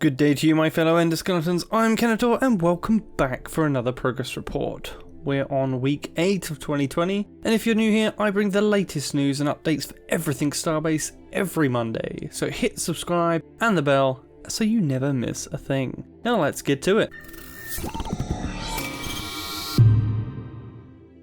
Good day to you, my fellow endoskeletons. I'm Kenetor, and welcome back for another progress report. We're on week 8 of 2020, and if you're new here, I bring the latest news and updates for everything Starbase every Monday. So hit subscribe and the bell so you never miss a thing. Now let's get to it.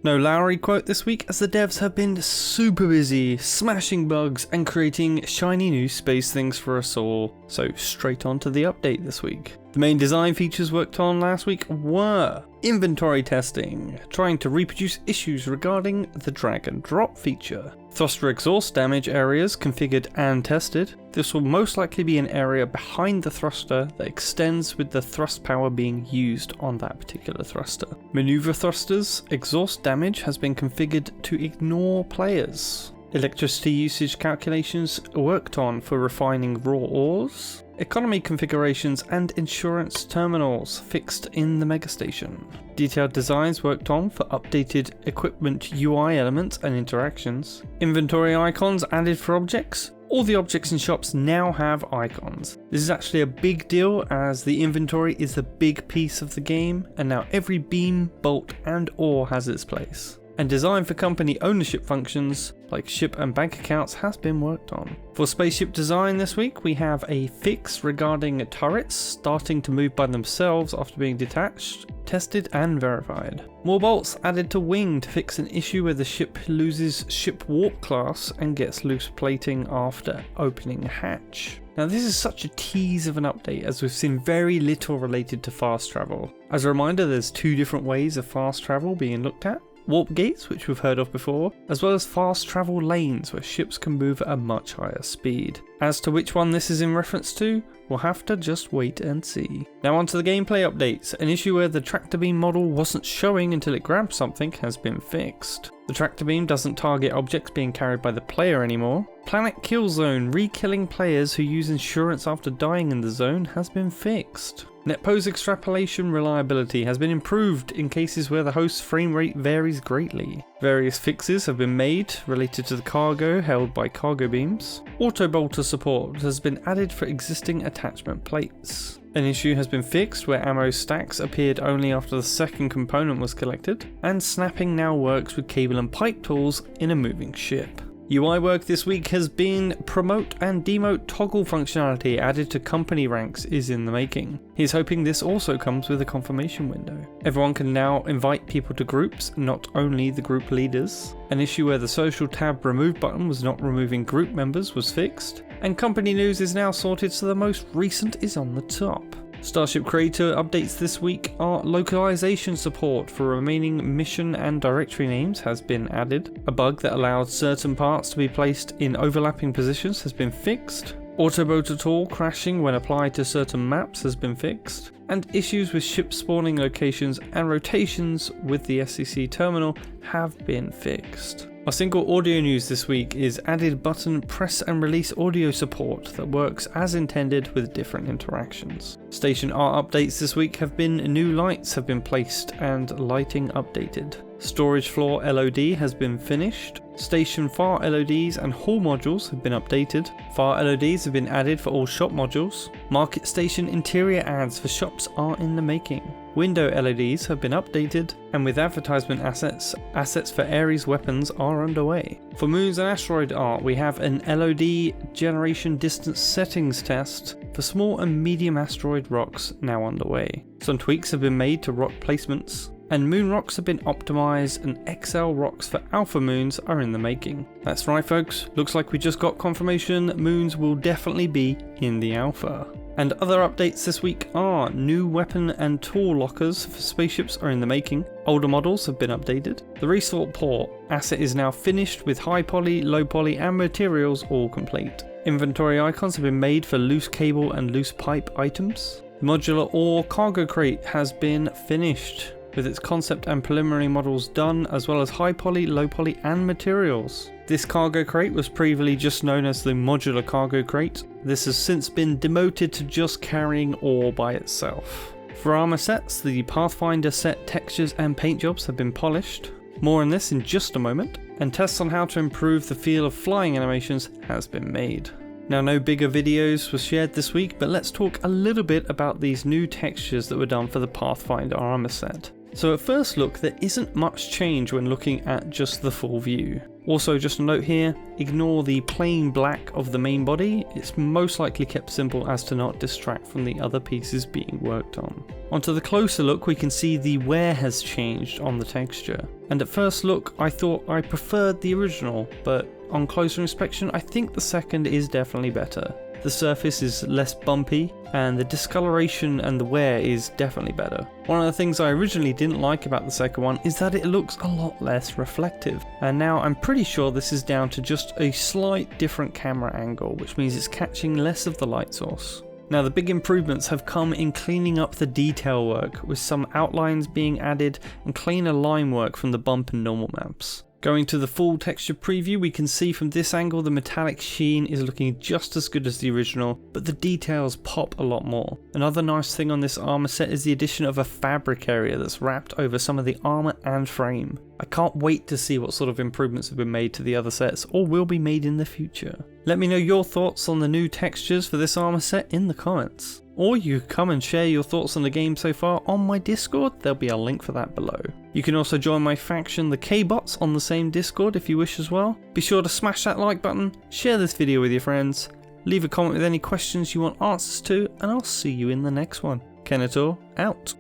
No Lowry quote this week, as the devs have been super busy smashing bugs and creating shiny new space things for us all. So straight on to the update this week. The main design features worked on last week were inventory testing, trying to reproduce issues regarding the drag and drop feature. Thruster exhaust damage areas configured and tested. This will most likely be an area behind the thruster that extends with the thrust power being used on that particular thruster. Maneuver thrusters exhaust damage has been configured to ignore players. Electricity usage calculations worked on for refining raw ores. Economy configurations and insurance terminals fixed in the megastation. Detailed designs worked on for updated equipment UI elements and interactions. Inventory icons added for objects. All the objects in shops now have icons. This is actually a big deal, as the inventory is the big piece of the game, and now every beam, bolt and ore has its place. And design for company ownership functions like ship and bank accounts has been worked on. For spaceship design this week, we have a fix regarding turrets starting to move by themselves after being detached, tested and verified. More bolts added to wing to fix an issue where the ship loses ship warp class and gets loose plating after opening a hatch. Now this is such a tease of an update, as we've seen very little related to fast travel. As a reminder, there's two different ways of fast travel being looked at. Warp gates, which we've heard of before, as well as fast travel lanes where ships can move at a much higher speed. As to which one this is in reference to, we'll have to just wait and see. Now onto the gameplay updates. An issue where the tractor beam model wasn't showing until it grabbed something has been fixed. The tractor beam doesn't target objects being carried by the player anymore. Planet kill zone, re-killing players who use insurance after dying in the zone, has been fixed. Net pose extrapolation reliability has been improved in cases where the host's frame rate varies greatly. Various fixes have been made related to the cargo held by cargo beams. Auto bolter support has been added for existing attachment plates. An issue has been fixed where ammo stacks appeared only after the second component was collected, and snapping now works with cable and pipe tools in a moving ship. UI work this week has been promote and demote toggle functionality added to company ranks is in the making. He's hoping this also comes with a confirmation window. Everyone can now invite people to groups, not only the group leaders. An issue where the social tab remove button was not removing group members was fixed. And company news is now sorted, so the most recent is on the top. Starship Creator updates this week are localization support for remaining mission and directory names has been added. A bug that allowed certain parts to be placed in overlapping positions has been fixed. Autoboter tool crashing when applied to certain maps has been fixed. And issues with ship spawning locations and rotations with the SCC terminal have been fixed. Our single audio news this week is added button press and release audio support that works as intended with different interactions. Station art updates this week have been new lights have been placed and lighting updated. Storage floor LOD has been finished. Station FAR LODs and hall modules have been updated. FAR LODs have been added for all shop modules. Market station interior ads for shops are in the making. Window LODs have been updated, and with advertisement assets for Ares weapons are underway. For moons and asteroid art, we have an LOD generation distance settings test for small and medium asteroid rocks now underway. Some tweaks have been made to rock placements, and moon rocks have been optimized, and XL rocks for alpha moons are in the making. That's right folks, looks like we just got confirmation that moons will definitely be in the alpha. And other updates this week are new weapon and tool lockers for spaceships are in the making. Older models have been updated. The resort port asset is now finished with high poly, low poly and materials all complete. Inventory icons have been made for loose cable and loose pipe items. The modular ore cargo crate has been finished, with its concept and preliminary models done, as well as high poly, low poly and materials. This cargo crate was previously just known as the modular cargo crate. This has since been demoted to just carrying ore by itself. For armor sets, the Pathfinder set textures and paint jobs have been polished. More on this in just a moment, and tests on how to improve the feel of flying animations has been made. Now, no bigger videos were shared this week, but let's talk a little bit about these new textures that were done for the Pathfinder armor set. So at first look, there isn't much change when looking at just the full view. Also, just a note here, ignore the plain black of the main body. It's most likely kept simple as to not distract from the other pieces being worked on. Onto the closer look, we can see the wear has changed on the texture. And at first look, I thought I preferred the original, but on closer inspection, I think the second is definitely better. The surface is less bumpy, and the discoloration and the wear is definitely better. One of the things I originally didn't like about the second one is that it looks a lot less reflective, and now I'm pretty sure this is down to just a slight different camera angle, which means it's catching less of the light source. Now, the big improvements have come in cleaning up the detail work, with some outlines being added and cleaner line work from the bump and normal maps. Going to the full texture preview, we can see from this angle the metallic sheen is looking just as good as the original, but the details pop a lot more. Another nice thing on this armor set is the addition of a fabric area that's wrapped over some of the armor and frame. I can't wait to see what sort of improvements have been made to the other sets or will be made in the future. Let me know your thoughts on the new textures for this armor set in the comments. Or you come and share your thoughts on the game so far on my Discord, there'll be a link for that below. You can also join my faction, the K-Bots, on the same Discord if you wish as well. Be sure to smash that like button, share this video with your friends, leave a comment with any questions you want answers to, and I'll see you in the next one. Kenetor, out.